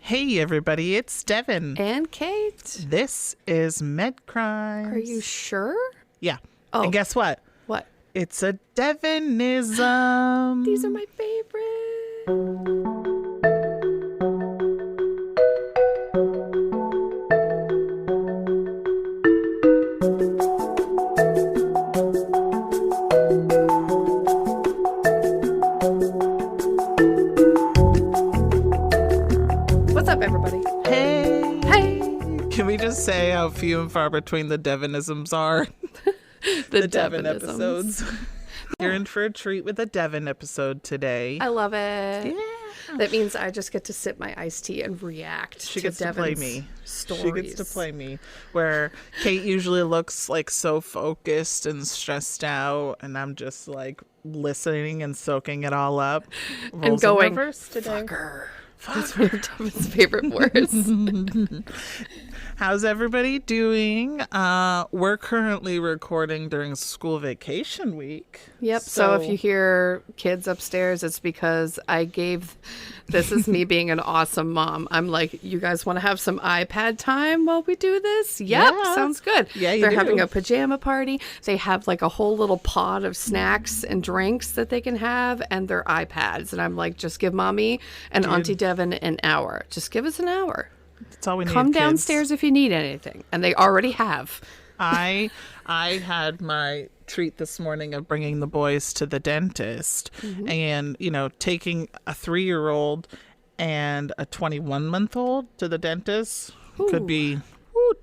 Hey everybody, it's Devin. And Kate. This is Med Crimes. Are you sure? Yeah. Oh. And guess what? What? It's a Devinism. These are my favorite. What's up, everybody? Hey. Hey. Can we just say how few and far between the Devinisms are? The Devin Devinisms. episodes. You're in for a treat with a Devin episode today. I love it. Yeah. That means I just get to sip my iced tea and react She to gets Devin's to play me. stories. She gets to play me. Where Kate usually looks like so focused and stressed out, and I'm just like listening and soaking it all up. And going, today. Fucker. That's one of Devin's favorite words. How's everybody doing? We're currently recording during school vacation week. Yep. So if you hear kids upstairs, it's because this is me being an awesome mom. I'm like, you guys want to have some iPad time while we do this? Yep. Yeah. Sounds good. Yeah, They're having a pajama party. They have like a whole little pod of snacks and drinks that they can have and their iPads. And I'm like, just give mommy and Auntie Devin an hour. Just give us an hour. That's all we need. Come kids. downstairs if you need anything. And they already have. I had my treat this morning of bringing the boys to the dentist, and taking a 3-year-old and a 21-month-old to the dentist could be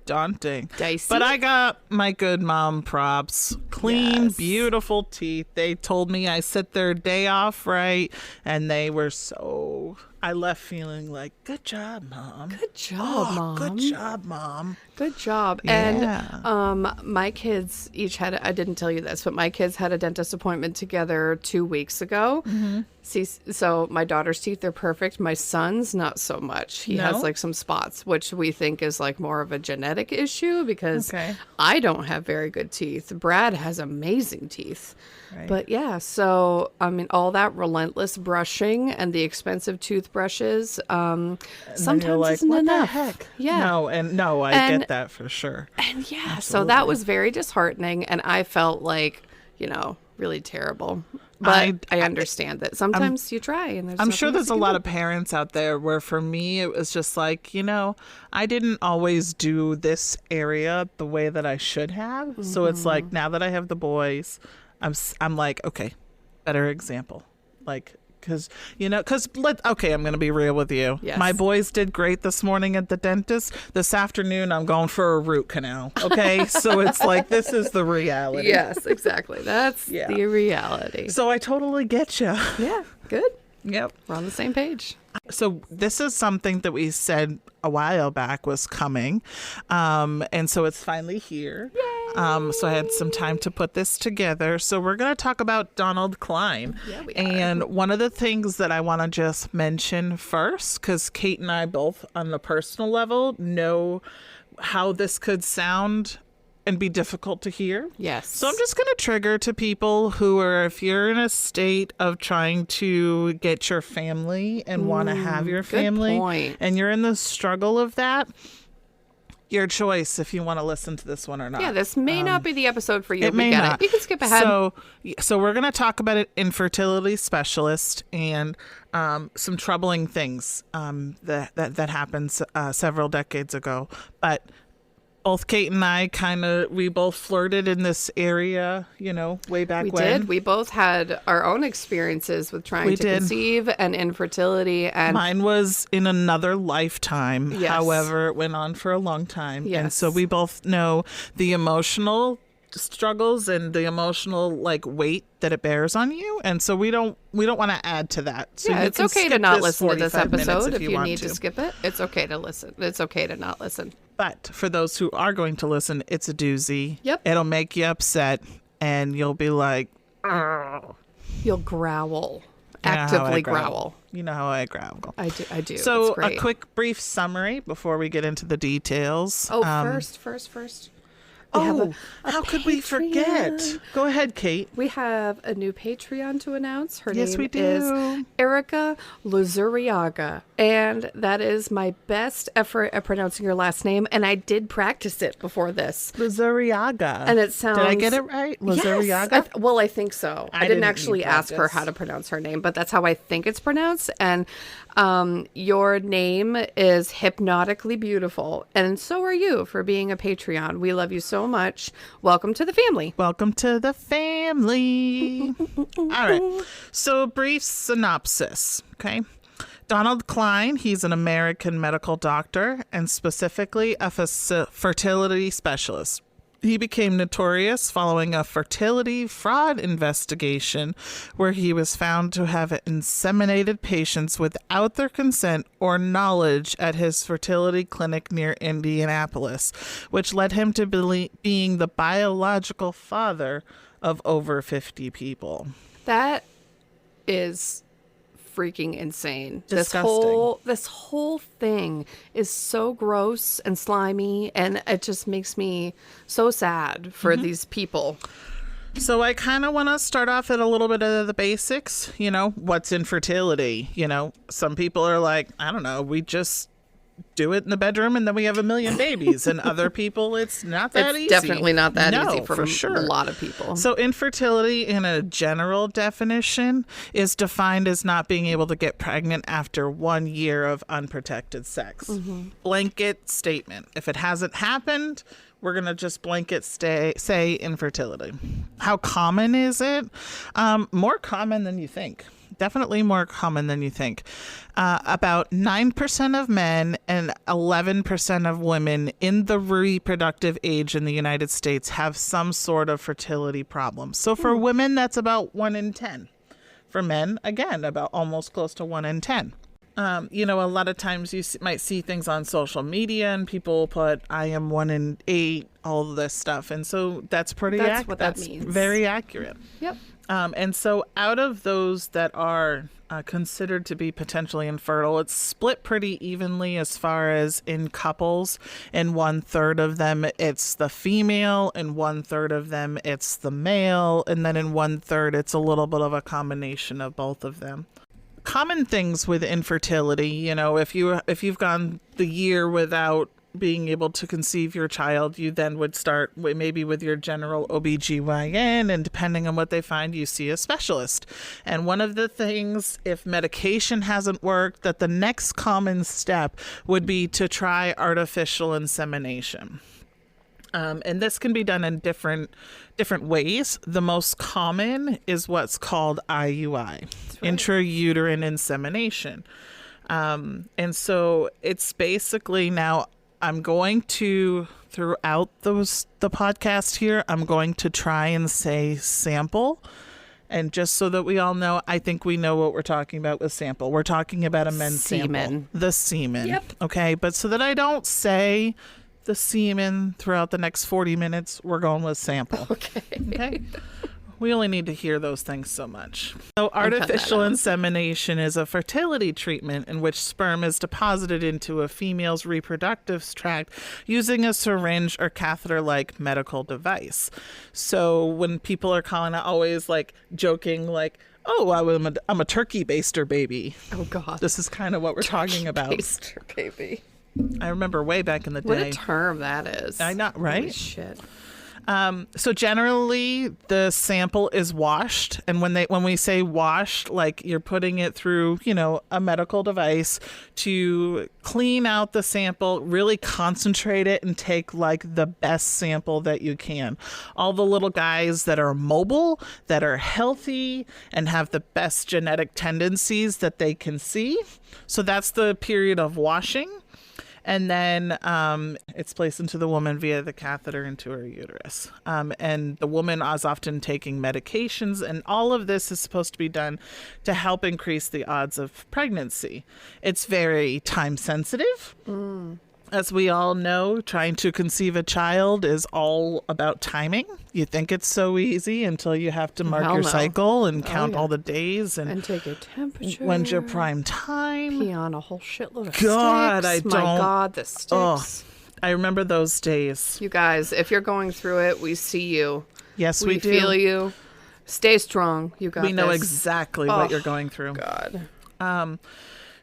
daunting. Dicey. But I got my good mom props. Clean, beautiful teeth. They told me I set their day off right, and they were so... I left feeling like, good job, Mom. Good job, Mom. Good job, Mom. Good job. Yeah. And my kids each I didn't tell you this, but my kids had a dentist appointment together 2 weeks ago. See, so my daughter's teeth are perfect. My son's not so much. He has like some spots, which we think is like more of a genetic issue because I don't have very good teeth. Brad has amazing teeth. Right. But yeah, so I mean, all that relentless brushing and the expensive toothbrushes sometimes like, isn't what enough. The heck? Yeah. I get that for sure. And yeah, Absolutely. so that was very disheartening, and I felt like, really terrible. But I understand that sometimes you try, and I'm sure there's a lot of parents out there where for me it was just like, I didn't always do this area the way that I should have. So it's like now that I have the boys, I'm like, okay, better example. Like, I'm going to be real with you. Yes. My boys did great this morning at the dentist. This afternoon, I'm going for a root canal. Okay. So it's like, this is the reality. Yes, exactly. That's the reality. So I totally get you. Yeah, good. Yep. We're on the same page. So this is something that we said a while back was coming. And so it's finally here. Yay! So I had some time to put this together. So we're going to talk about Donald Cline. Yeah, we are. And one of the things that I want to just mention first, because Kate and I both on the personal level know how this could sound and be difficult to hear. Yes. So I'm just going to trigger to people who are, if you're in a state of trying to get your family and want to have your family, point. and you're in the struggle of that, your choice if you want to listen to this one or not. Yeah, this may not be the episode for you. It may not. You can skip ahead. So we're going to talk about it, infertility specialist, and some troubling things that happens several decades ago. But both Kate and I we both flirted in this area, way back when. We did. We both had our own experiences with trying to conceive and infertility. And mine was in another lifetime. Yes. However, it went on for a long time. Yes. And so we both know the emotional struggles and the emotional weight that it bears on you, and so we don't want to add to that. So yeah, it's okay to not listen to this episode if you need to skip it. It's okay to listen. It's okay to not listen. But for those who are going to listen, it's a doozy. Yep. It'll make you upset, and you'll be like, "Argh." You'll growl. Actively growl. You know how I growl. I do. So it's great. a quick brief summary before we get into the details. Oh, first. How could we forget? Go ahead, Kate. We have a new Patreon to announce. Her Yes, name we do. is Erica Luzuriaga. And that is my best effort at pronouncing your last name. And I did practice it before this. Lizarriaga. And it sounds... Did I get it right? Lizarriaga? Yes. Well, I think so. I didn't actually ask her practice. how to pronounce her name, but that's how I think it's pronounced. And your name is hypnotically beautiful. And so are you for being a Patreon. We love you so much. Welcome to the family. Welcome to the family. All right. So, a brief synopsis, okay? Donald Cline, he's an American medical doctor and specifically a fertility specialist. He became notorious following a fertility fraud investigation where he was found to have inseminated patients without their consent or knowledge at his fertility clinic near Indianapolis, which led him to being the biological father of over 50 people. That is freaking insane. Disgusting. This whole thing is so gross and slimy, and it just makes me so sad for these people. So I kind of want to start off at a little bit of the basics. You know, what's infertility? You know, some people are like, I don't know, we just do it in the bedroom and then we have a million babies. And other people, it's not that easy. It's definitely not that easy for sure. A lot of people. So infertility in a general definition is defined as not being able to get pregnant after 1 year of unprotected sex. Blanket statement. If it hasn't happened, we're going to just blanket say infertility. How common is it? More common than you think. Definitely more common than you think. About 9% of men and 11% of women in the reproductive age in the United States have some sort of fertility problem. So for women, that's about 1 in 10. For men, again, about almost close to 1 in 10. You know, a lot of times you might see things on social media and people put, I am 1 in 8, all of this stuff. And so that's pretty accurate. What that that's means. Very accurate. Yep. And so out of those that are considered to be potentially infertile, it's split pretty evenly as far as in couples. In 1/3 of them, it's the female. In 1/3 of them, it's the male. And then in 1/3, it's a little bit of a combination of both of them. Common things with infertility, you know, if you've gone the year without being able to conceive your child, you then would start maybe with your general OBGYN, and depending on what they find, you see a specialist. And one of the things, if medication hasn't worked, that the next common step would be to try artificial insemination. And this can be done in different ways. The most common is what's called IUI, intrauterine insemination. And so it's basically, now I'm going to, throughout the podcast here, I'm going to try and say sample. And just so that we all know, I think we know what we're talking about with sample. We're talking about a men's sample. The semen. Yep. Okay, but so that I don't say the semen throughout the next 40 minutes, we're going with sample. Okay. We only need to hear those things so much. So artificial insemination is a fertility treatment in which sperm is deposited into a female's reproductive tract using a syringe or catheter-like medical device. So when people are calling it, always like joking, like, oh, I'm a turkey baster baby. Oh, God. This is kind of what we're talking about. Baster baby. I remember way back in the day. What a term that is. I know, right? Holy shit. So generally the sample is washed, and when we say washed, like you're putting it through, you know, a medical device to clean out the sample, really concentrate it and take like the best sample that you can. All the little guys that are mobile, that are healthy and have the best genetic tendencies that they can see. So that's the period of washing. And then it's placed into the woman via the catheter into her uterus. And the woman is often taking medications, and all of this is supposed to be done to help increase the odds of pregnancy. It's very time sensitive. As we all know, trying to conceive a child is all about timing. You think it's so easy until you have to mark your cycle and count all the days and take your temperature. When's your prime time? Pee on a whole shitload of God, sticks. My God, the sticks. Oh, I remember those days. You guys, if you're going through it, we see you. Yes, we do. We feel you. Stay strong. You got We know exactly what you're going through. God.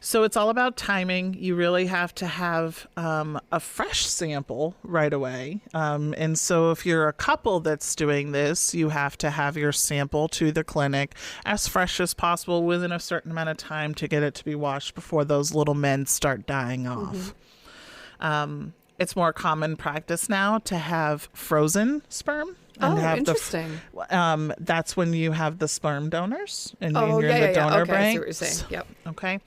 So it's all about timing. You really have to have a fresh sample right away. And so if you're a couple that's doing this, you have to have your sample to the clinic as fresh as possible within a certain amount of time to get it to be washed before those little men start dying off. It's more common practice now to have frozen sperm. And have interesting. That's when you have the sperm donors and Oh, you're in the donor okay, bank. I see what you're saying. Yep. Okay.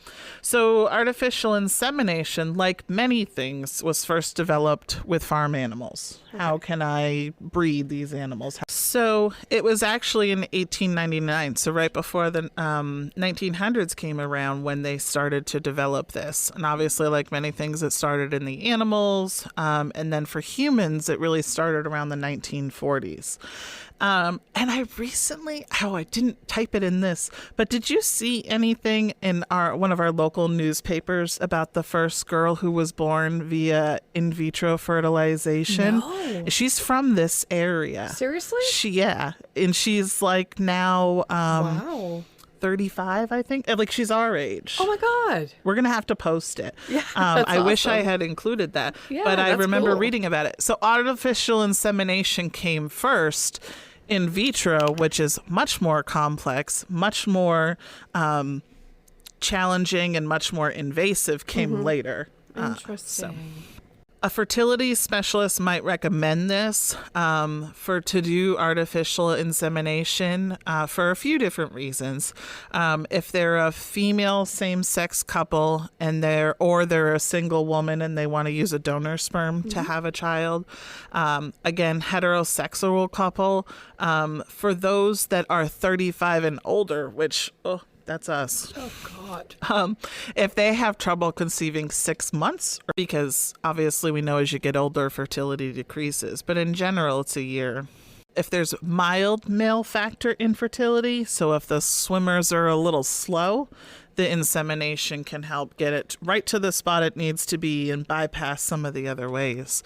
So artificial insemination, like many things, was first developed with farm animals. Okay. How can I breed these animals? So it was actually in 1899, so right before the 1900s came around when they started to develop this. And obviously, like many things, it started in the animals. And then for humans, it really started around the 1940s. And I recently, I didn't type it in this, but did you see anything in one of our local newspapers about the first girl who was born via in vitro fertilization? No. She's from this area. Seriously? Yeah. And she's like now, wow. 35, I think. Like, she's our age. Oh my God. We're going to have to post it. Yeah, I wish I had included that. Yeah, but I that's remember cool. reading about it. So artificial insemination came first. In vitro, which is much more complex, much more challenging, and much more invasive, came later. Interesting. A fertility specialist might recommend this to do artificial insemination for a few different reasons. If they're a female same-sex couple and they're a single woman and they want to use a donor sperm to have a child. Again, heterosexual couple. For those that are 35 and older, which that's us. Oh, God. If they have trouble conceiving 6 months, because obviously we know as you get older, fertility decreases, but in general, it's a year. If there's mild male factor infertility, so if the swimmers are a little slow, the insemination can help get it right to the spot it needs to be and bypass some of the other ways.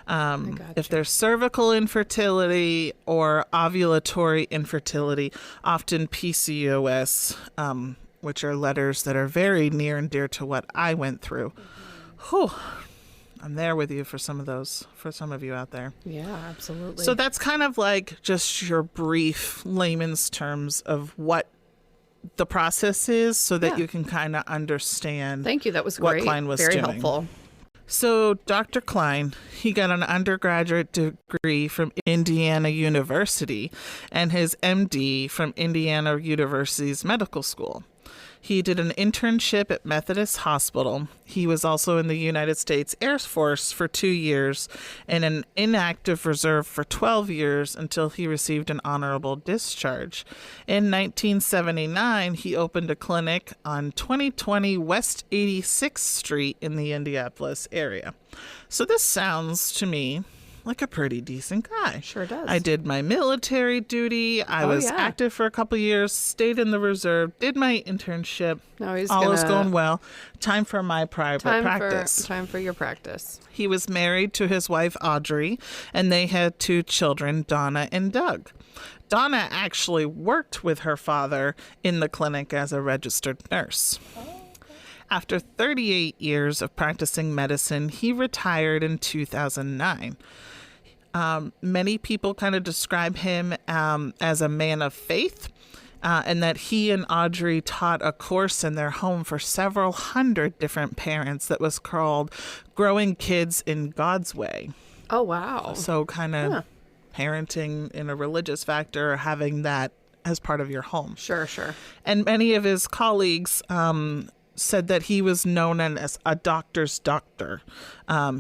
If there's cervical infertility or ovulatory infertility, often PCOS, which are letters that are very near and dear to what I went through. Whew. I'm there with you for some of those, for some of you out there. Yeah, absolutely. So that's kind of like just your brief layman's terms of what the process is so that you can kind of understand. Thank you. That was what great. Cline was Very doing. helpful. So Dr. Cline, he got an undergraduate degree from Indiana University and his MD from Indiana University's medical school. He did an internship at Methodist Hospital. He was also in the United States Air Force for 2 years and an inactive reserve for 12 years until he received an honorable discharge. In 1979, he opened a clinic on 2020 West 86th Street in the Indianapolis area. So this sounds to me like a pretty decent guy. Sure does. I did my military duty. I was active for a couple years, stayed in the reserve, did my internship. Now he's all is going well. Time for my private practice. Time for your practice. He was married to his wife, Audrey, and they had 2 children, Donna and Doug. Donna actually worked with her father in the clinic as a registered nurse. After 38 years of practicing medicine, he retired in 2009. Many people kind of describe him as a man of faith, and that he and Audrey taught a course in their home for several hundred different parents that was called Growing Kids in God's Way. Oh, wow. So kind of parenting in a religious factor, having that as part of your home. Sure. And many of his colleagues said that he was known as a doctor's doctor.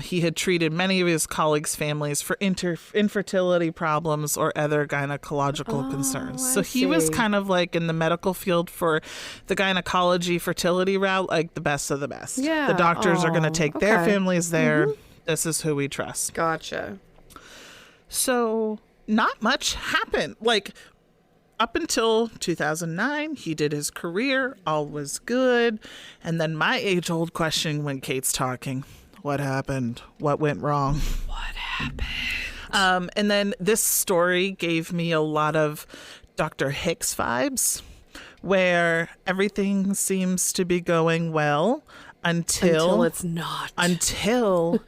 He had treated many of his colleagues' families for infertility problems or other gynecological concerns. So he was kind of like in the medical field for the gynecology fertility route, like the best of the best. Yeah. The doctors are going to take their families there. This is who we trust. Gotcha. So not much happened. Like, up until 2009, he did his career. All was good. And then my age-old question when Kate's talking, what happened? What went wrong? What happened? And then this story gave me a lot of Dr. Hicks vibes, where everything seems to be going well until it's not. Until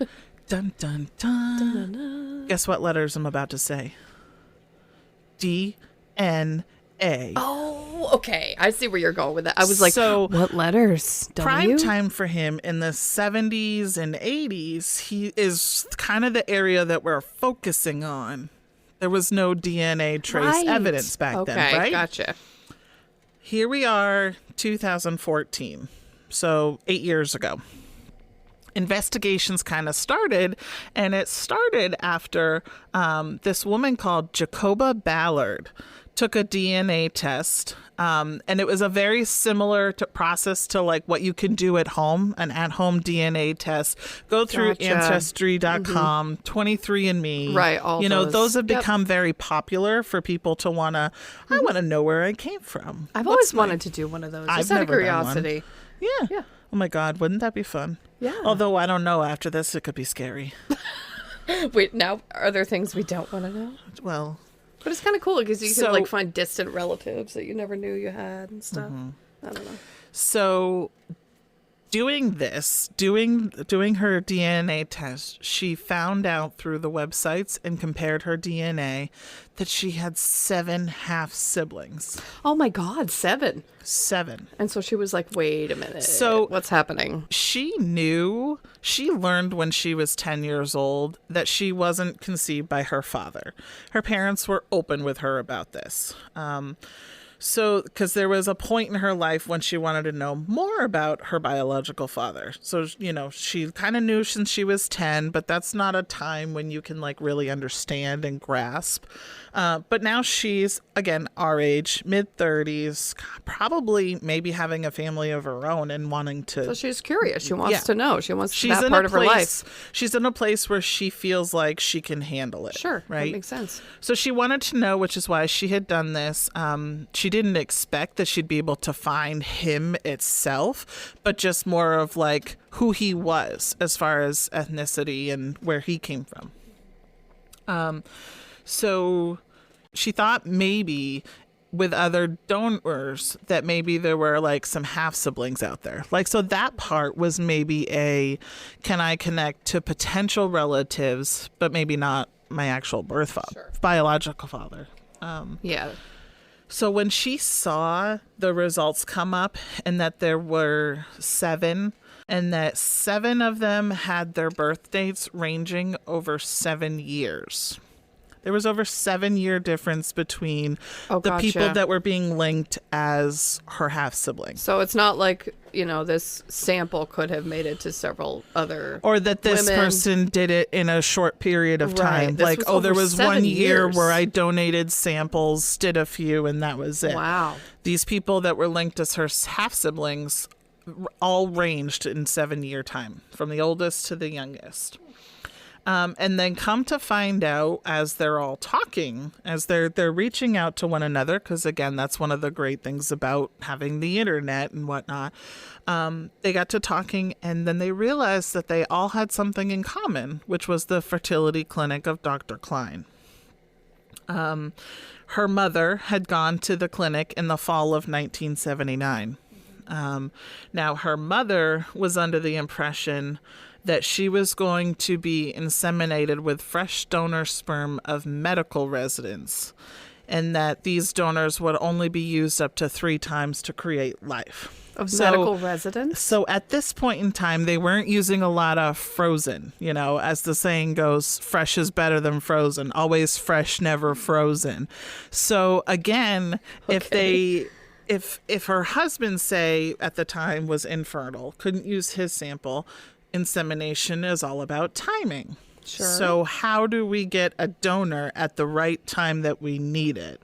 dun dun dun. Guess what letters I'm about to say? DNA. Oh, okay. I see where you're going with that. I was like, So, what letters? Prime W? time for him in the 70s and 80s, he is kind of the area that we're focusing on. There was no DNA trace Right. evidence back then, Okay, right? gotcha. Here we are, 2014, so 8 years ago. Investigations kind of started, and it started after this woman called Jacoba Ballard took a DNA test, and it was a very similar process to like what you can do at home, an at-home DNA test. Go through Gotcha. Ancestry.com, 23andMe. Right, all those those. have Yep. become very popular for people to want to, I want to know where I came from. I've What's always my- wanted to do one of those. I've Just out of never done one. curiosity. Yeah. Yeah. Oh my God, wouldn't that be fun? Yeah. Although I don't know, after this it could be scary. Wait, now are there things we don't want to know? Well, But it's kind of cool because you So- can like find distant relatives that you never knew you had and stuff. I don't know. so doing this, doing her DNA test, she found out through the websites and compared her DNA that she had 7 half siblings. Oh my God, 7. 7. And so she was like, wait a minute. So- what's happening? She learned when she was 10 years old that she wasn't conceived by her father. Her parents were open with her about this. Because there was a point in her life when she wanted to know more about her biological father. So, she kind of knew since she was 10, but that's not a time when you can like really understand and grasp. But now she's, again, our age, mid-30s, probably maybe having a family of her own and wanting to. So she's curious. She wants Yeah. to know. She wants She's that in part a of her place. life. She's in a place where she feels like she can handle it. Sure. right. That makes sense. So she wanted to know, which is why she had done this. She didn't expect that she'd be able to find him itself, but just more of like who he was as far as ethnicity and where he came from. So she thought maybe with other donors that maybe there were like some half siblings out there. Like, so that part was maybe can I connect to potential relatives, but maybe not my actual birth father, Sure. biological father. Yeah. So when she saw the results come up and that there were 7 and that 7 of them had their birth dates ranging over 7 years. There was over 7-year difference between the people gotcha. that were being linked as her half siblings. So it's not like, this sample could have made it to several other. Or that this women. person did it in a short period of time. Right. This Like, was there over was 7 1 year years. where I donated samples, did a few, and that was it. Wow. These people that were linked as her half siblings all ranged in 7-year time, from the oldest to the youngest. And then come to find out, as they're all talking, as they're reaching out to one another, because again, that's one of the great things about having the internet and whatnot. They got to talking, and then they realized that they all had something in common, which was the fertility clinic of Dr. Cline. Her mother had gone to the clinic in the fall of 1979. Now, her mother was under the impression that she was going to be inseminated with fresh donor sperm of medical residents, and that these donors would only be used up to 3 times to create life. Of medical residents? So at this point in time, they weren't using a lot of frozen. As the saying goes, fresh is better than frozen. Always fresh, never frozen. So again, if her husband, say, at the time was infertile, couldn't use his sample, insemination is all about timing. Sure. So how do we get a donor at the right time that we need it?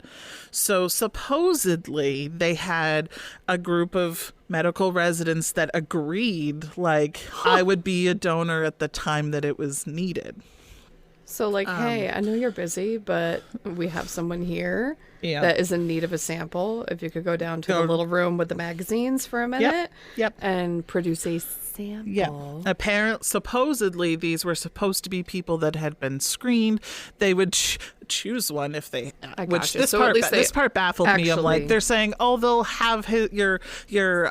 So supposedly they had a group of medical residents that agreed, like, I would be a donor at the time that it was needed. So like, hey, I know you're busy, but we have someone here that is in need of a sample. If you could go down to the little room with the magazines for a minute and produce a sample. Yeah. Supposedly, these were supposed to be people that had been screened. They would choose one if they, this part baffled me. I'm like, they're saying, oh, they'll have your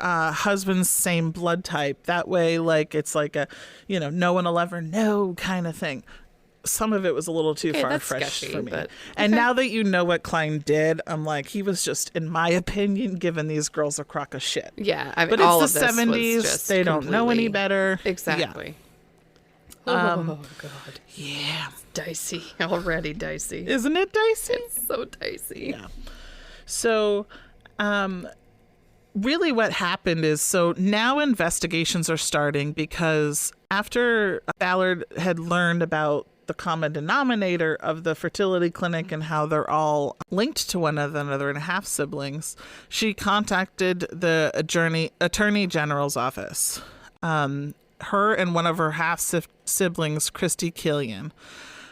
husband's same blood type. That way, like, it's like a, no one will ever know kind of thing. Some of it was a little too far-fetched for me. But, and now that you know what Cline did, I'm like, he was just, in my opinion, giving these girls a crock of shit. Yeah, I mean, but all it's the 70s. They don't know any better. Exactly. Yeah. Oh, God. Yeah. It's dicey. Already dicey. Isn't it dicey? It's so dicey. Yeah. So, really what happened is, so now investigations are starting because after Ballard had learned about the common denominator of the fertility clinic and how they're all linked to one another and half siblings, she contacted the attorney general's office. Her and one of her half siblings, Christy Killian.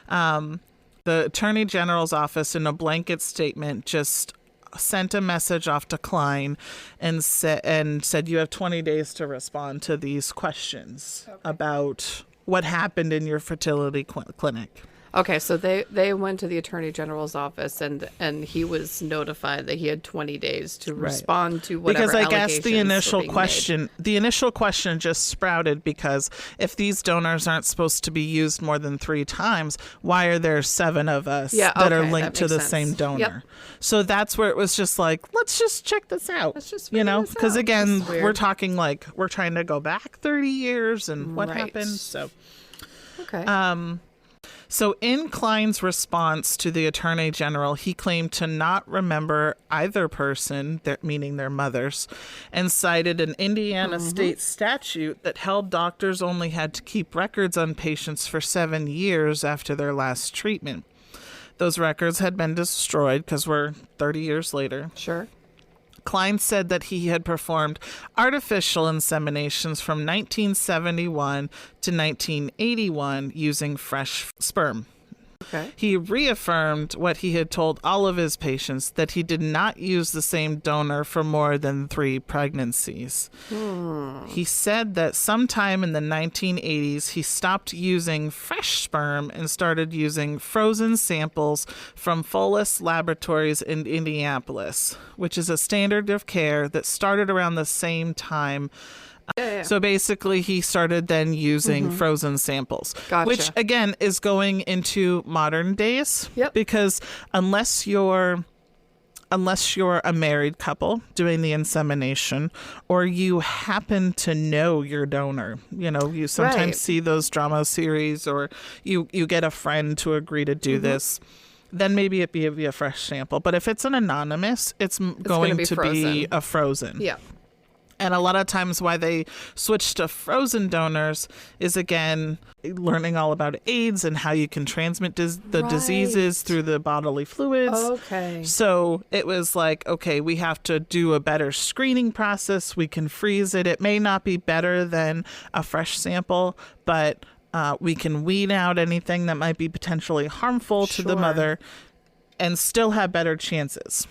The attorney general's office, in a blanket statement, just sent a message off to Cline and said you have 20 days to respond to these questions about what happened in your fertility clinic. Okay, so they went to the Attorney General's office and he was notified that he had 20 days to respond to whatever allegations. Because I guess the initial question just sprouted because if these donors aren't supposed to be used more than 3 times, why are there 7 of us that are linked to the same donor? Yep. So that's where it was just like, let's just check this out. Let's just because again, we're talking like we're trying to go back 30 years and what happened. So So in Cline's response to the Attorney General, he claimed to not remember either person, meaning their mothers, and cited an Indiana state statute that held doctors only had to keep records on patients for 7 years after their last treatment. Those records had been destroyed because we're 30 years later. Sure. Cline said that he had performed artificial inseminations from 1971 to 1981 using fresh sperm. Okay. He reaffirmed what he had told all of his patients, that he did not use the same donor for more than 3 pregnancies. He said that sometime in the 1980s, he stopped using fresh sperm and started using frozen samples from Folis Laboratories in Indianapolis, which is a standard of care that started around the same time. So basically, he started then using frozen samples, which again is going into modern days. Because unless you're a married couple doing the insemination, or you happen to know your donor, you sometimes see those drama series, or you get a friend to agree to do this. Then maybe it be a fresh sample. But if it's an anonymous, it's going to be a frozen. Yeah. And a lot of times why they switch to frozen donors is, again, learning all about AIDS and how you can transmit the diseases through the bodily fluids. Okay. So it was like, okay, we have to do a better screening process. We can freeze it. It may not be better than a fresh sample, but we can weed out anything that might be potentially harmful to the mother and still have better chances.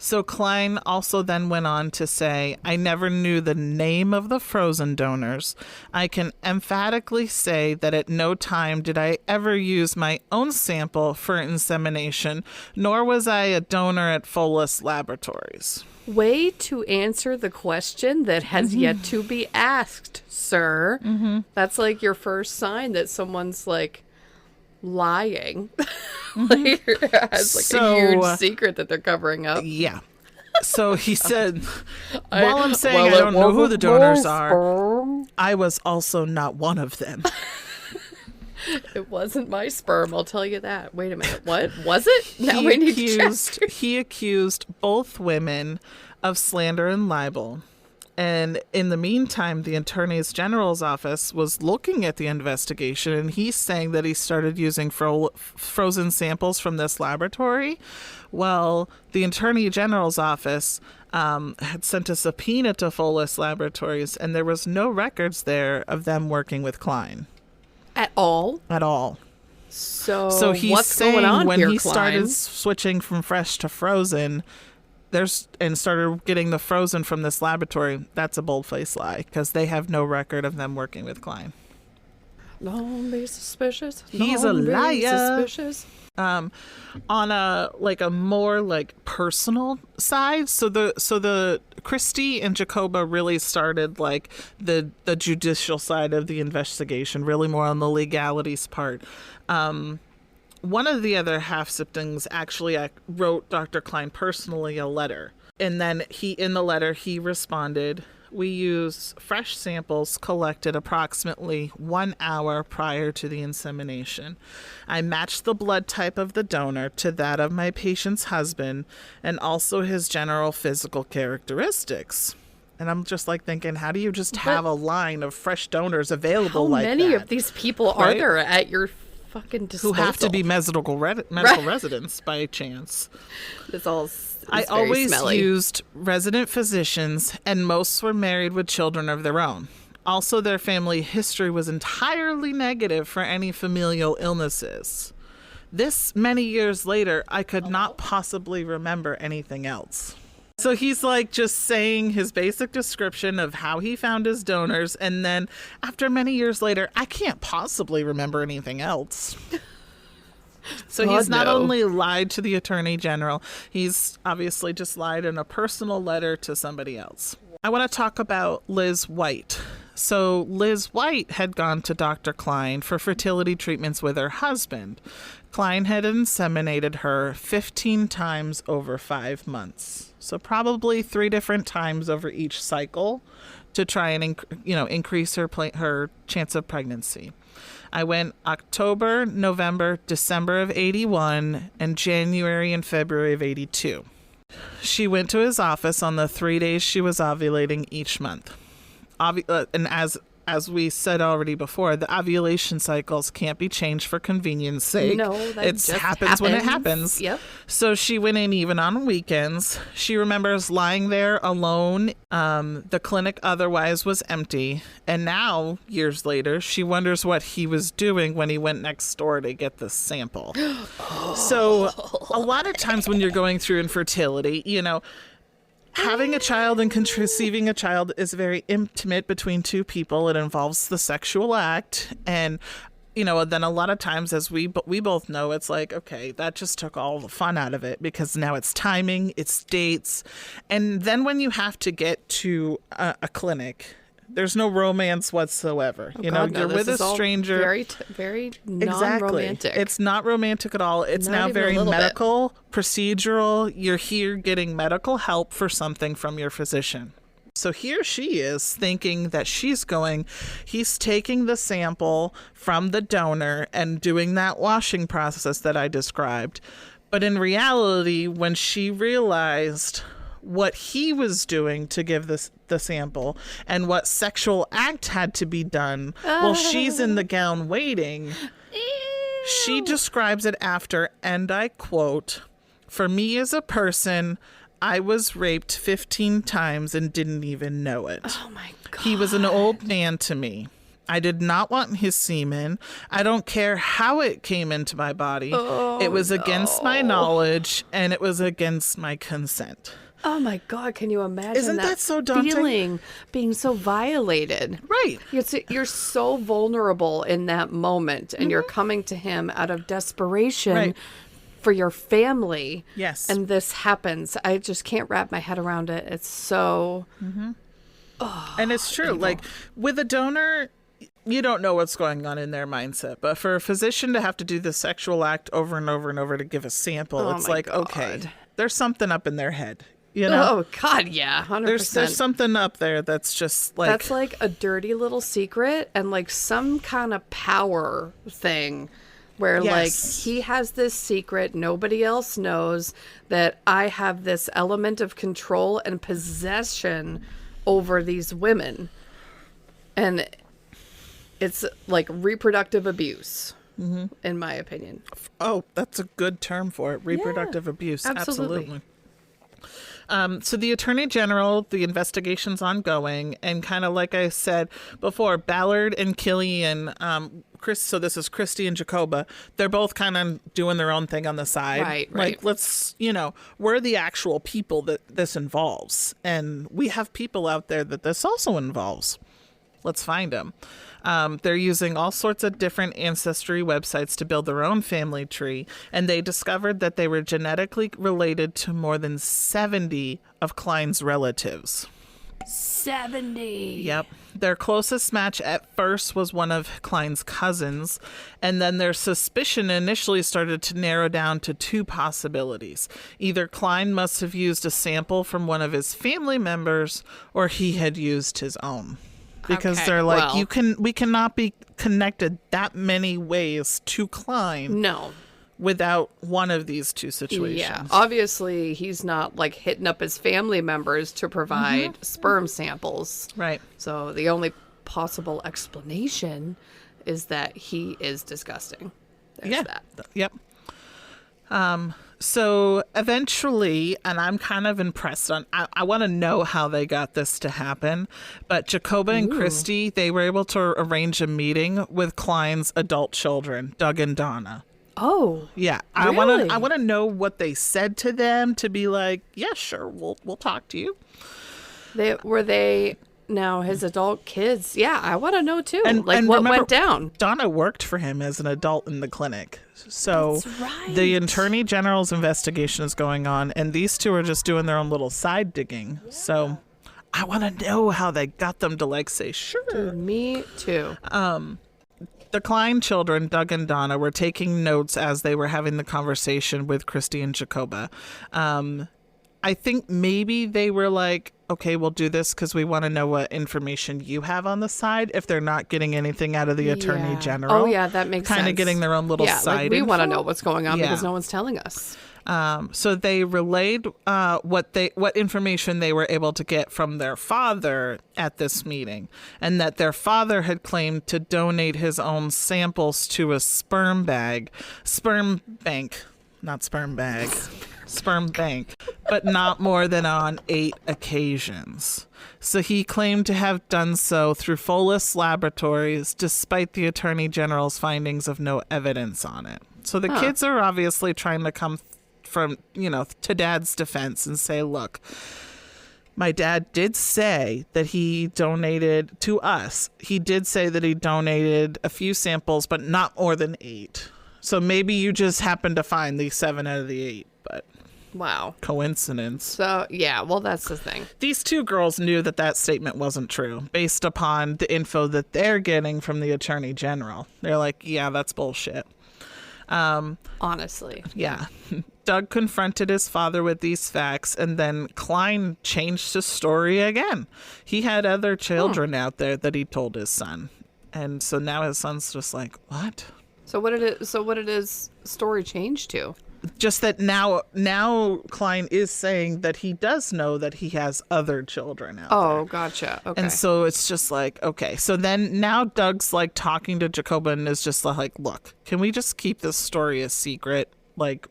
So Cline also then went on to say, I never knew the name of the frozen donors. I can emphatically say that at no time did I ever use my own sample for insemination, nor was I a donor at Folis Laboratories. Way to answer the question that has yet to be asked, sir. That's like your first sign that someone's like lying. Like, has a huge secret that they're covering up. Yeah. So he said, while I'm saying I don't know who the donors are, I was also not one of them. It wasn't my sperm, I'll tell you that. Wait a minute, what was it? Now we need to check. He accused both women of slander and libel. And in the meantime, the Attorney General's office was looking at the investigation, and he's saying that he started using frozen samples from this laboratory. Well, the Attorney General's office had sent a subpoena to Folis Laboratories, and there was no records there of them working with Cline. At all? At all. So he's what's saying going on when here, he Cline? started switching from fresh to frozen, and started getting the frozen from this laboratory, that's a bold-faced lie, because they have no record of them working with Cline. Don't be suspicious. He's a Don't be liar. suspicious. On a more personal side, so the Christy and Jacoba really started the judicial side of the investigation, really more on the legalities part. One of the other half siblings actually wrote Dr. Cline personally a letter, and then in the letter he responded, "We use fresh samples collected approximately 1 hour prior to the insemination. I matched the blood type of the donor to that of my patient's husband and also his general physical characteristics." And I'm just thinking, how do you just have a line of fresh donors available like that? How many of these people are there at your fucking disposal? Who have to be medical residents by chance. It's all... I always used resident physicians, and most were married with children of their own. Also, their family history was entirely negative for any familial illnesses. This many years later, I could not possibly remember anything else. So he's just saying his basic description of how he found his donors, and then after many years later, I can't possibly remember anything else. So he's not only lied to the Attorney General, he's obviously just lied in a personal letter to somebody else. I want to talk about Liz White. So Liz White had gone to Dr. Cline for fertility treatments with her husband. Cline had inseminated her 15 times over 5 months. So probably 3 different times over each cycle to try and increase her chance of pregnancy. I went October, November, December of 81, and January and February of 82. She went to his office on the 3 days she was ovulating each month. And as we said already before, the ovulation cycles can't be changed for convenience sake. No, that it just happens when it happens. Yep. So she went in even on weekends. She remembers lying there alone. The clinic otherwise was empty. And now, years later, she wonders what he was doing when he went next door to get the sample. So a lot of times when you're going through infertility, having a child and conceiving a child is very intimate between two people. It involves the sexual act. And, then a lot of times, as we both know, it's okay, that just took all the fun out of it, because now it's timing, it's dates. And then when you have to get to a clinic, there's no romance whatsoever. You're with a stranger. Very non-romantic. Exactly. It's not romantic at all. It's now very medical, procedural. You're here getting medical help for something from your physician. So here she is thinking that he's taking the sample from the donor and doing that washing process that I described. But in reality, when she realized what he was doing to give the sample and what sexual act had to be done while she's in the gown waiting, she describes it after, and I quote, "For me as a person, I was raped 15 times and didn't even know it. Oh my God. He was an old man to me. I did not want his semen. I don't care how it came into my body. It was against my knowledge, and it was against my consent." Oh my God, can you imagine Isn't that so daunting? Feeling, being so violated? Right. You're so vulnerable in that moment, and you're coming to him out of desperation for your family. Yes. And this happens. I just can't wrap my head around it. It's so... And it's true. evil. With a donor, you don't know what's going on in their mindset. But for a physician to have to do the sexual act over and over and over to give a sample, it's okay, there's something up in their head. Oh God, yeah, 100%. There's something up there that's just that's like a dirty little secret and some kind of power thing where he has this secret nobody else knows, that I have this element of control and possession over these women, and it's reproductive abuse. In my opinion. Oh, that's a good term for it. Reproductive abuse. Absolutely. So the Attorney General, the investigation's ongoing, and kind of like I said before, Ballard and Killian Chris. So this is Christy and Jacoba. They're both kind of doing their own thing on the side. Right. Like, let's, we're the actual people that this involves. And we have people out there that this also involves. Let's find them. They're using all sorts of different ancestry websites to build their own family tree. And they discovered that they were genetically related to more than 70 of Cline's relatives. 70. Yep. Their closest match at first was one of Cline's cousins, and then their suspicion initially started to narrow down to two possibilities. Either Cline must have used a sample from one of his family members, or he had used his own. Because Okay, they're like, well- we cannot be connected that many ways to Cline No. without one of these two situations. Yeah, obviously he's not like hitting up his family members to provide sperm samples. Right. So the only possible explanation is that he is disgusting. There's that. Yep. So eventually, and I'm kind of impressed I want to know how they got this to happen, but Jacoba and Christy, they were able to arrange a meeting with Cline's adult children, Doug and Donna. Oh. Yeah, Really? I want to know what they said to them to be like, yeah, sure, we'll talk to you. Were they now his adult kids? Yeah, I want to know too. And what remember, went down? Donna worked for him as an adult in the clinic. So That's right. the Attorney General's investigation is going on, and these two are just doing their own little side digging. So I want to know how they got them to like say, sure. Me too. The Cline children, Doug and Donna, were taking notes as they were having the conversation with Christy and Jacoba. I think maybe they were like, okay, we'll do this because we want to know what information you have on the side if they're not getting anything out of the Attorney Yeah. General. Oh yeah, that makes sense. Kind of getting their own little side like we want to info. know what's going on because Yeah. no one's telling us. So they relayed what information they were able to get from their father at this meeting, and that their father had claimed to donate his own samples to a sperm bank, but not more than on 8 occasions. So he claimed to have done so through Folis Laboratories, despite the Attorney General's findings of no evidence on it. So the kids are obviously trying to come from, to Dad's defense and say, look, my dad did say that he donated to us. He did say that he donated a few samples, but not more than 8. So maybe you just happened to find these 7 out of the 8, but Wow. coincidence. So yeah, well that's the thing. These two girls knew that statement wasn't true based upon the info that they're getting from the Attorney General. They're like, yeah, that's bullshit. Honestly. Yeah. Doug confronted his father with these facts, and then Cline changed his story again. He had other children out there that he told his son. And so now his son's just like, what? So what did his story change to? Just that now Cline is saying that he does know that he has other children out there. Oh, gotcha. Okay. And so it's just like, okay. So then now Doug's like talking to Jacoba and is just like, look, can we just keep this story a secret? Like,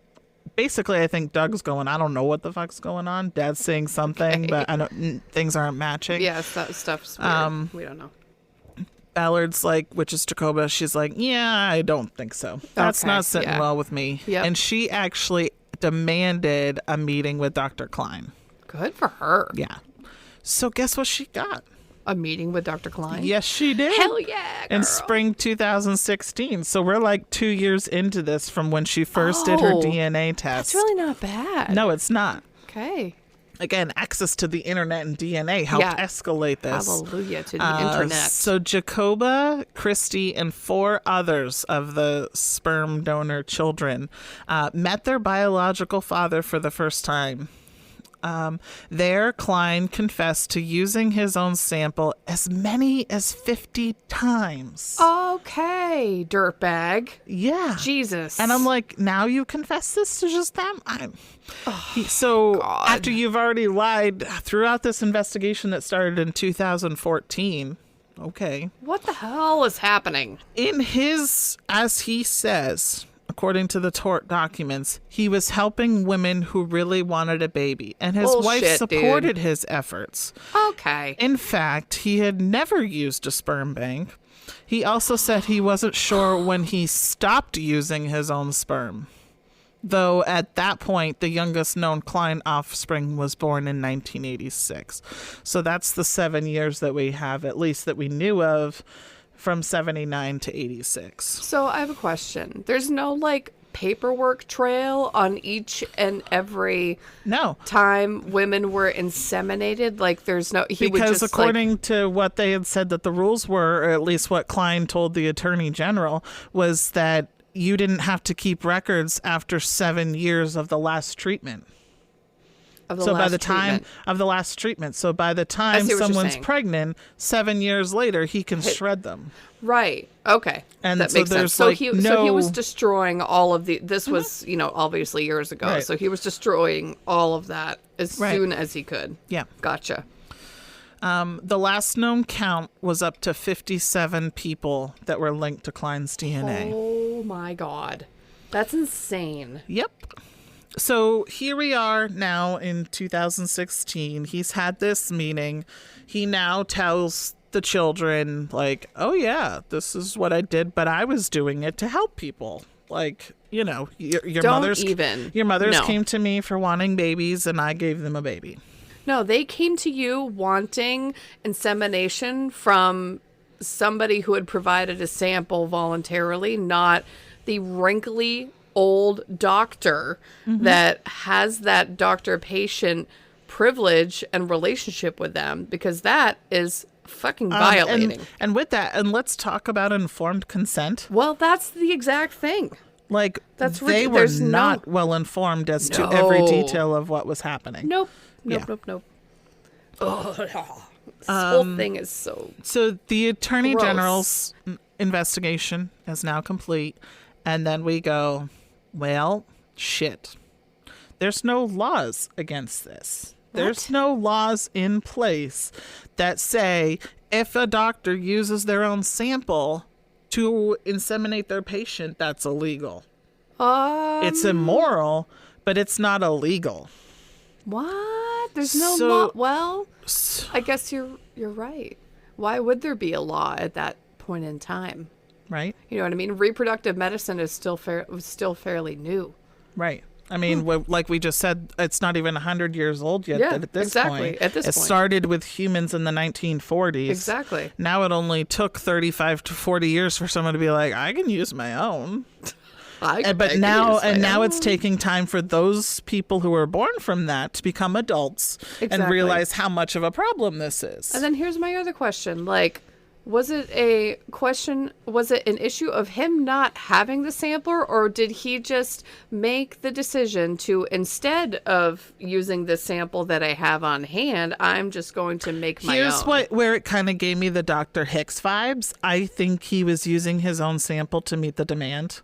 basically, I think Doug's going, I don't know what the fuck's going on. Dad's saying something, but things aren't matching. yes, that stuff's weird. We don't know. Ballard's like, which is Jacoba, she's like, yeah, I don't think so. That's Okay, not sitting yeah. well with me. Yep. And she actually demanded a meeting with Dr. Cline. Good for her. Yeah. So guess what she got? A meeting with Dr. Cline? Yes, she did. Hell yeah, In girl. spring 2016. So we're like 2 years into this from when she first did her Oh, DNA test. That's really not bad. No, it's not. Okay. Again, access to the internet and DNA helped Yeah. escalate this. Hallelujah to the internet. So Jacoba, Christy, and 4 others of the sperm donor children met their biological father for the first time. There, Cline confessed to using his own sample as many as 50 times. Okay, dirtbag. Yeah. Jesus. And I'm like, now you confess this to just them? So God. after you've already lied throughout this investigation that started in 2014, okay. What the hell is happening? In his, as he says, according to the tort documents, he was helping women who really wanted a baby, and his wife Bullshit, supported his efforts. Okay. In fact, he had never used a sperm bank. He also said he wasn't sure when he stopped using his own sperm, though at that point, the youngest known Cline offspring was born in 1986. So that's the 7 years that we have, at least that we knew of, from 79 to 86. So I have a question. There's no, like, paperwork trail on each and every time women were inseminated? Like, there's no... Because according to what they had said that the rules were, or at least what Cline told the Attorney General, was that you didn't have to keep records after 7 years of the last treatment. By the time someone's pregnant, 7 years later, he can shred them. Right. Okay. And that so makes there's sense. like So he was destroying all of the... This was, obviously years ago. Right. So he was destroying all of that as soon as he could. Yeah. Gotcha. The last known count was up to 57 people that were linked to Cline's DNA. Oh my God. That's insane. Yep. So here we are now in 2016. He's had this meeting. He now tells the children, like, oh yeah, this is what I did, but I was doing it to help people. Like, your mothers came to me for wanting babies, and I gave them a baby. No, they came to you wanting insemination from somebody who had provided a sample voluntarily, not the wrinkly old doctor that has that doctor-patient privilege and relationship with them, because that is fucking violating. And with that, and let's talk about informed consent. Well, that's the exact thing. Like, they were not well informed as to every detail of what was happening. Nope. Oh, this whole thing is so the Attorney gross. General's investigation is now complete, and then we go, well, shit. There's no laws against this. There's no laws in place that say if a doctor uses their own sample to inseminate their patient, that's illegal. It's immoral, but it's not illegal. What? There's no law. Well, I guess you're right. Why would there be a law at that point in time? Right. You know what I mean? Reproductive medicine is still fairly new. Right. I mean, like we just said, it's not even 100 years old yet. Yeah, at this exactly. point. At this point. It started with humans in the 1940s. Exactly. Now it only took 35 to 40 years for someone to be like, I can use my own. Now it's taking time for those people who were born from that to become adults and realize how much of a problem this is. And then here's my other question. Like, was it an issue of him not having the sampler, or did he just make the decision to, instead of using the sample that I have on hand, I'm just going to make my own? Here's where it kind of gave me the Dr. Hicks vibes. I think he was using his own sample to meet the demand.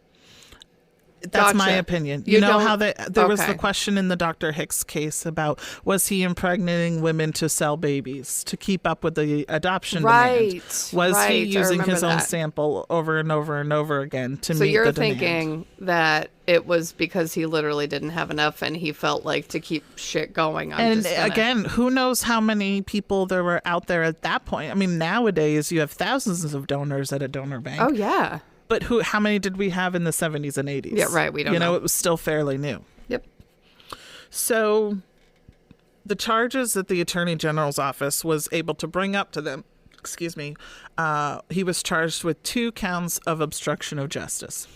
That's my opinion. You know how there was the question in the Dr. Hicks case about, was he impregnating women to sell babies to keep up with the adoption demand? Was he using his own sample over and over and over again to meet the demand? So you're thinking that it was because he literally didn't have enough and he felt like to keep shit going. Again, who knows how many people there were out there at that point? I mean, nowadays you have thousands of donors at a donor bank. Oh, yeah. But how many did we have in the 70s and 80s? Yeah, right. We don't know. It was still fairly new. Yep. So the charges that the Attorney General's office was able to bring up to them, he was charged with 2 counts of obstruction of justice.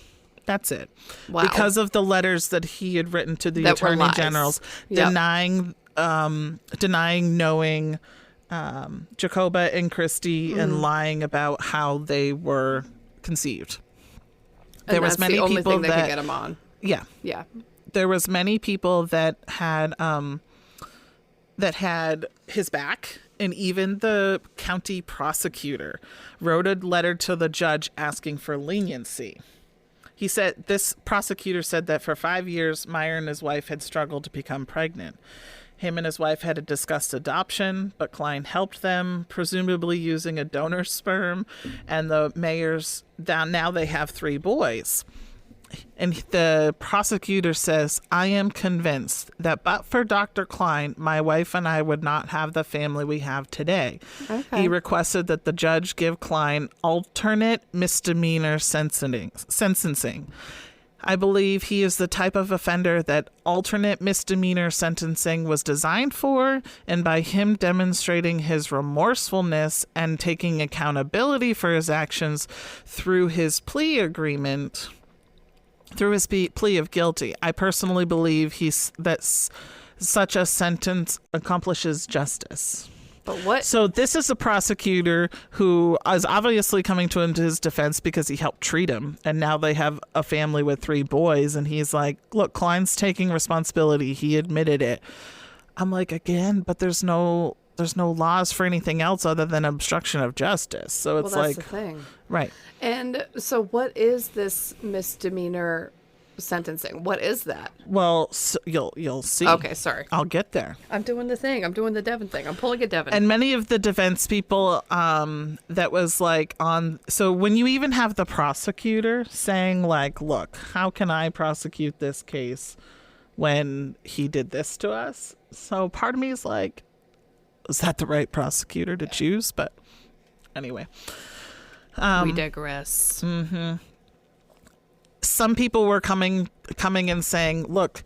That's it. Wow. Because of the letters that he had written to the Attorney Generals denying knowing Jacoba and Christy and lying about how they were conceived. There was many people that could get him on. Yeah. Yeah. There was many people that had his back, and even the county prosecutor wrote a letter to the judge asking for leniency. This prosecutor said that for 5 years, Meyer and his wife had struggled to become pregnant. Him and his wife had discussed adoption, but Cline helped them, presumably using a donor's sperm, and the Mayers, now they have 3 boys. And the prosecutor says, I am convinced that but for Dr. Cline, my wife and I would not have the family we have today. Okay. He requested that the judge give Cline alternate misdemeanor sentencing. I believe he is the type of offender that alternate misdemeanor sentencing was designed for, and by him demonstrating his remorsefulness and taking accountability for his actions through his plea agreement, through his plea of guilty, I personally believe such a sentence accomplishes justice. But what? So this is a prosecutor who is obviously coming to his defense because he helped treat him, and now they have a family with 3 boys, and he's like, look, Cline's taking responsibility. He admitted it. I'm like, again, but there's no laws for anything else other than obstruction of justice. So it's that's the thing. Right. And so what is this misdemeanor sentencing? What is that? Well, so you'll see. Okay, sorry. I'll get there. I'm doing the thing. I'm doing the Devin thing. I'm pulling a Devin. And many of the defense people that was like on. So when you even have the prosecutor saying like, look, how can I prosecute this case when he did this to us? So part of me is like, is that the right prosecutor to choose? But anyway. We digress. Mm-hmm. Some people were coming and saying, look,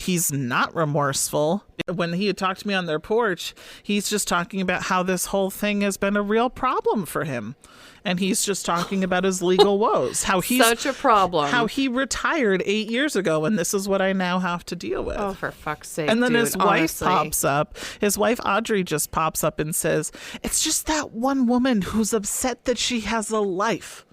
he's not remorseful. When he had talked to me on their porch, he's just talking about how this whole thing has been a real problem for him. And he's just talking about his legal woes. How he's such a problem. How he retired 8 years ago, and this is what I now have to deal with. Oh, for fuck's sake. And then dude, his wife honestly. pops up. His wife, Audrey, just pops up and says, it's just that one woman who's upset that she has a life.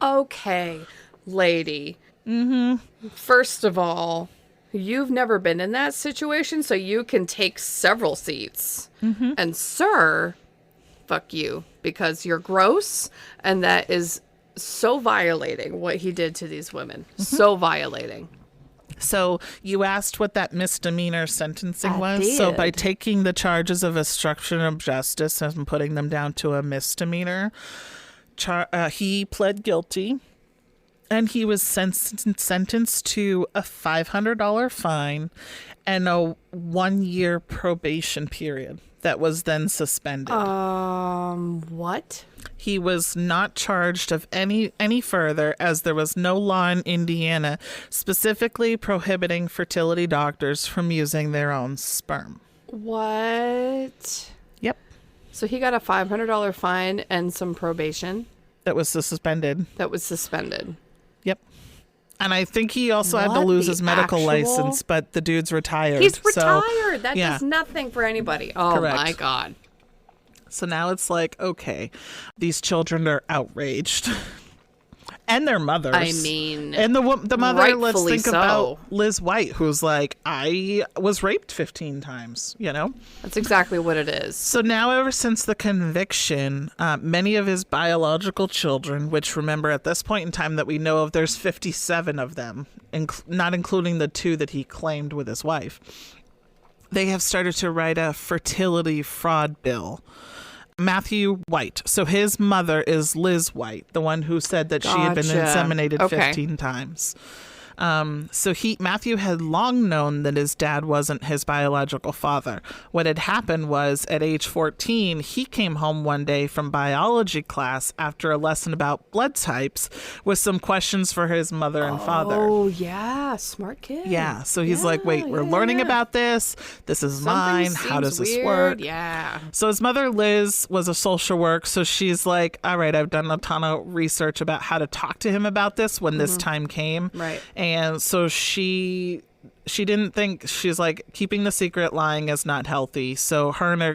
Okay, lady. Mm-hmm. First of all, you've never been in that situation, so you can take several seats. Mm-hmm. And sir, fuck you, because you're gross, and that is so violating what he did to these women. Mm-hmm. So violating. So you asked what that misdemeanor sentencing I was. did. So by taking the charges of obstruction of justice and putting them down to a misdemeanor, he pled guilty. And he was sentenced to a $500 fine and a 1-year probation period that was then suspended. What? He was not charged of any further, as there was no law in Indiana specifically prohibiting fertility doctors from using their own sperm. What? Yep. So he got a $500 fine and some probation. That was suspended. Yep. And I think he also had to lose his medical license, but the dude's retired. He's retired. That yeah. does nothing for anybody. Oh, Correct. my God. So now it's like, okay, these children are outraged. And their mothers. I mean, and the mother, let's think so. about Liz White, who's like, I was raped 15 times, you know? That's exactly what it is. So now, ever since the conviction, many of his biological children, which remember at this point in time that we know of, there's 57 of them, not including the 2 that he claimed with his wife, they have started to write a fertility fraud bill. Matthew White. So his mother is Liz White, the one who said that she had been inseminated 15 times. So Matthew had long known that his dad wasn't his biological father. What had happened was at age 14, he came home one day from biology class after a lesson about blood types with some questions for his mother and father. Oh, yeah. Smart kid. Yeah. So he's like, wait, we're learning about this. This is mine. How does this work? Yeah. So his mother, Liz, was a social work. So she's like, all right, I've done a ton of research about how to talk to him about this when this time came. Right. And so she didn't think, she's like, keeping the secret, lying is not healthy. So her and her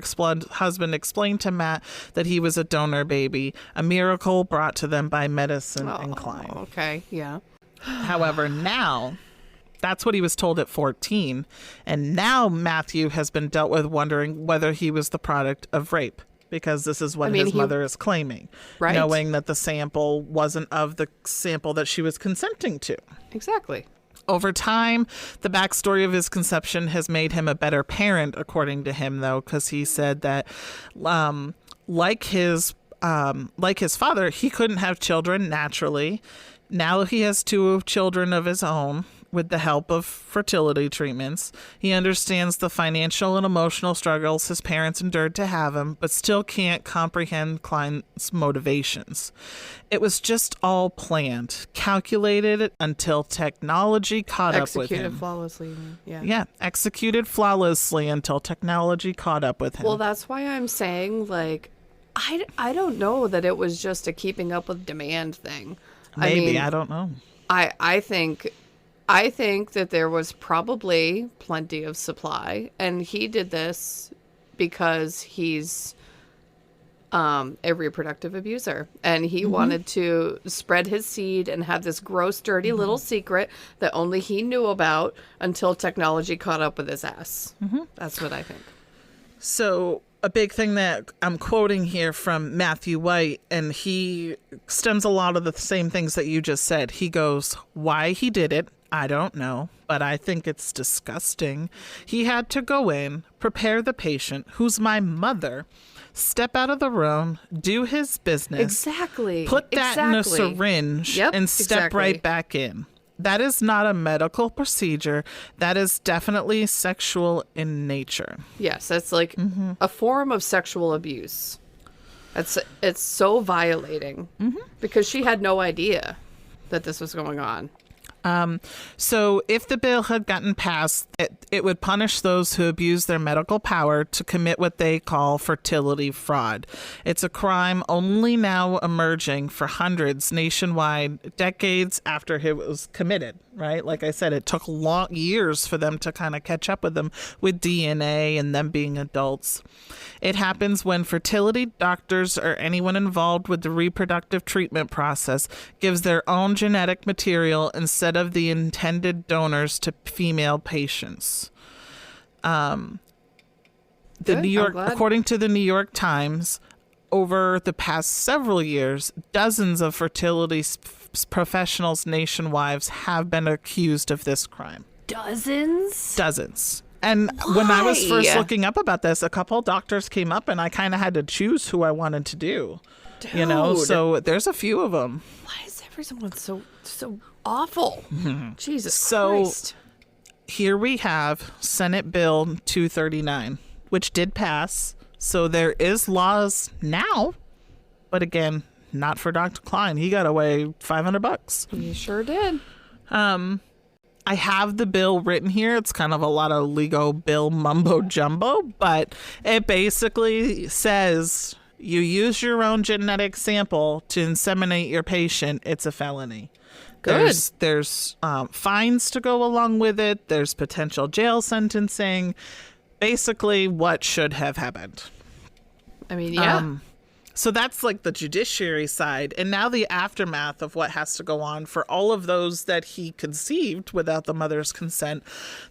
husband explained to Matt that he was a donor baby, a miracle brought to them by medicine and Cline. Okay, yeah. However, now, that's what he was told at 14. And now Matthew has been dealt with wondering whether he was the product of rape. Because this is what his mother is claiming, right. Knowing that the sample wasn't of the sample that she was consenting to. Exactly. Over time, the backstory of his conception has made him a better parent, according to him, though, because he said that like his like his father, he couldn't have children naturally. Now he has 2 children of his own with the help of fertility treatments. He understands the financial and emotional struggles his parents endured to have him, but still can't comprehend Cline's motivations. It was just all planned, calculated until technology caught up with him. Executed flawlessly. Yeah. Yeah, executed flawlessly until technology caught up with him. Well, that's why I'm saying, like, I don't know that it was just a keeping up with demand thing. Maybe, I don't know. I think that there was probably plenty of supply, and he did this because he's a reproductive abuser, and he wanted to spread his seed and have this gross, dirty little secret that only he knew about until technology caught up with his ass. That's what I think. So a big thing that I'm quoting here from Matthew White, and he stems a lot of the same things that you just said. He goes, why he did it, I don't know, but I think it's disgusting. He had to go in, prepare the patient, who's my mother, step out of the room, do his business. Exactly. Put that in a syringe and step right back in. That is not a medical procedure. That is definitely sexual in nature. Yes, that's like a form of sexual abuse. It's so violating because she had no idea that this was going on. So if the bill had gotten passed, it would punish those who abuse their medical power to commit what they call fertility fraud. It's a crime only now emerging for hundreds nationwide, decades after it was committed, right? Like I said, it took long years for them to kind of catch up with them with DNA and them being adults. It happens when fertility doctors or anyone involved with the reproductive treatment process gives their own genetic material instead of the intended donors to female patients. According to the New York Times, over the past several years, dozens of fertility professionals nationwide have been accused of this crime. Dozens? Dozens. And when I was first looking up about this, a couple doctors came up and I kind of had to choose who I wanted to do. Dude. You know, so there's a few of them. Why is everyone so awful? Jesus Christ. Here we have Senate Bill 239, which did pass. So there is laws now, but again, not for Dr. Cline. He got away $500. He sure did. I have the bill written here. It's kind of a lot of legal bill mumbo jumbo, but it basically says you use your own genetic sample to inseminate your patient. It's a felony. Good. There's fines to go along with it. There's potential jail sentencing. Basically, what should have happened. I mean, yeah. So that's like the judiciary side. And now the aftermath of what has to go on for all of those that he conceived without the mother's consent.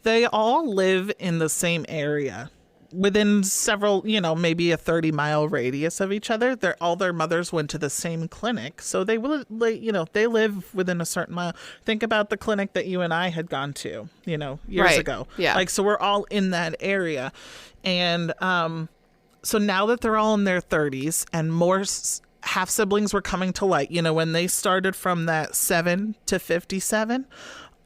They all live in the same area within several, maybe a 30-mile radius of each other. All their mothers went to the same clinic. So they will, they live within a certain mile. Think about the clinic that you and I had gone to, years ago. Yeah. So we're all in that area. And, so now that they're all in their 30s and more half siblings were coming to light, when they started from that 7 to 57,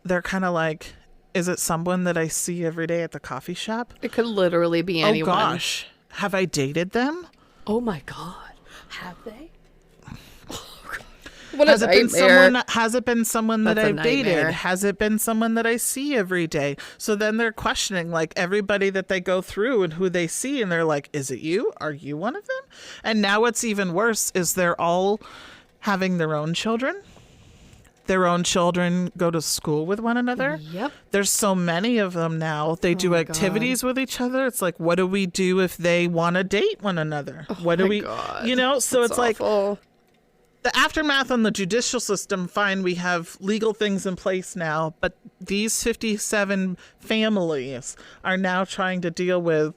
they're kind of like, is it someone that I see every day at the coffee shop? It could literally be anyone. Oh gosh, have I dated them? Oh my God, have they? Has it been someone that I've dated? Has it been someone that I see every day? So then they're questioning like everybody that they go through and who they see, and they're like, is it you? Are you one of them? And now what's even worse is they're all having their own children. Their own children go to school with one another. Yep. There's so many of them now. They do activities with each other. It's like, what do we do if they want to date one another? What do we, so it's awful. Like, the aftermath on the judicial system, fine, we have legal things in place now, but these 57 families are now trying to deal with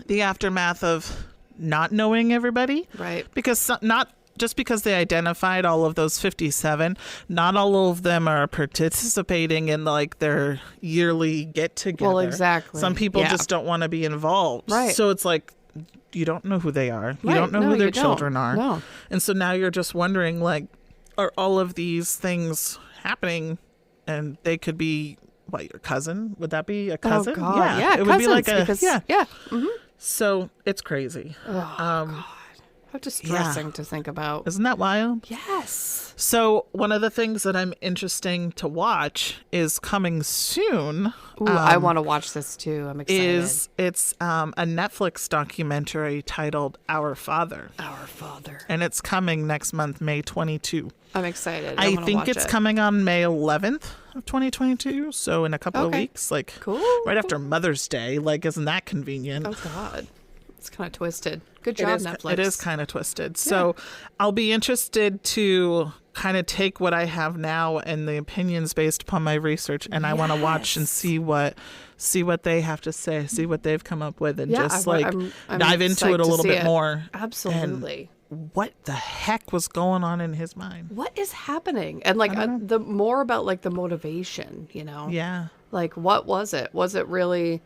the aftermath of not knowing everybody. Right. Because not just because they identified all of those 57, not all of them are participating in like their yearly get together. Well, exactly. Some people just don't want to be involved. Right. So it's like, you don't know who they are. You Right. don't know No, who their you don't. children are. No. And so now you're just wondering, like, are all of these things happening? And they could be, what, your cousin? Would that be a cousin? Oh, God. Yeah, it would be like cousins, a, because, yeah. yeah. Mm-hmm. So it's crazy. Oh, God. How distressing to think about. Isn't that wild? Yes. So one of the things that I'm interesting to watch is coming soon. Ooh, I want to watch this too. I'm excited. It's a Netflix documentary titled Our Father. Our Father. And it's coming next month, May 22. I'm excited. I wanna think watch it's it. coming on May 11th of 2022. So in a couple of Okay. weeks, like Cool. right after Mother's Day. Like, isn't that convenient? Oh, God. It's kind of twisted. Good job, Netflix. It is kind of twisted. So I'll be interested to kind of take what I have now and the opinions based upon my research, and I want to watch and see what they have to say, see what they've come up with, and just I'm dive into it a little bit more. Absolutely. And what the heck was going on in his mind? What is happening? And like the more about like the motivation, you know? Yeah. Like, what was it? Was it really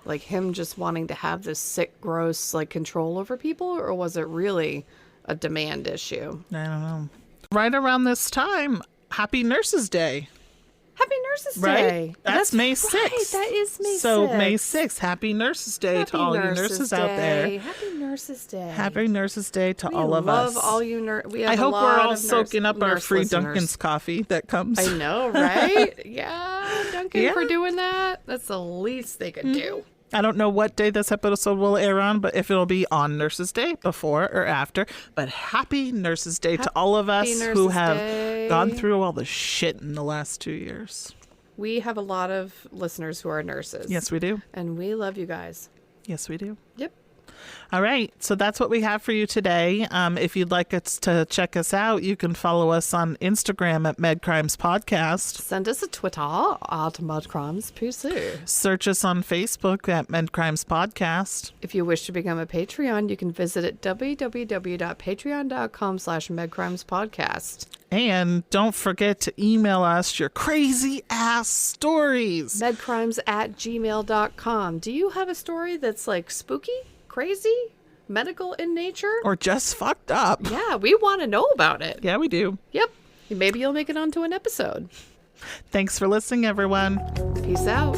like him just wanting to have this sick, gross, like control over people? Or was it really a demand issue? I don't know. Right around this time, Happy Nurses Day. Happy Nurses Right? Day. That's May 6th. Right, that is May 6th. So May 6th, Happy Nurses Day to all you nurses out there. Happy Nurses Day. Happy Nurses Day to all of love us. all you nurses. I hope we're all soaking up our free listeners. Dunkin's coffee that comes. I know, right? Yeah, Duncan Yeah. for doing that. That's the least they could do. I don't know what day this episode will air on, but if it'll be on Nurses Day, before or after. But happy Nurses Day to all of us who Nurses have Day. gone through all the shit in the last 2 years. We have a lot of listeners who are nurses. Yes, we do. And we love you guys. Yes, we do. Yep. All right. So that's what we have for you today. If you'd like us to check us out, you can follow us on Instagram at MedCrimes Podcast. Send us a Twitter at MedCrimesPC. Search us on Facebook at MedCrimes Podcast. If you wish to become a Patreon, you can visit at www.patreon.com/MedCrimesPodcast. And don't forget to email us your crazy ass stories. Medcrimes@gmail.com. Do you have a story that's like spooky, crazy, medical in nature? Or just fucked up. Yeah, we want to know about it. Yeah, we do. Yep. Maybe you'll make it onto an episode. Thanks for listening, everyone. Peace out.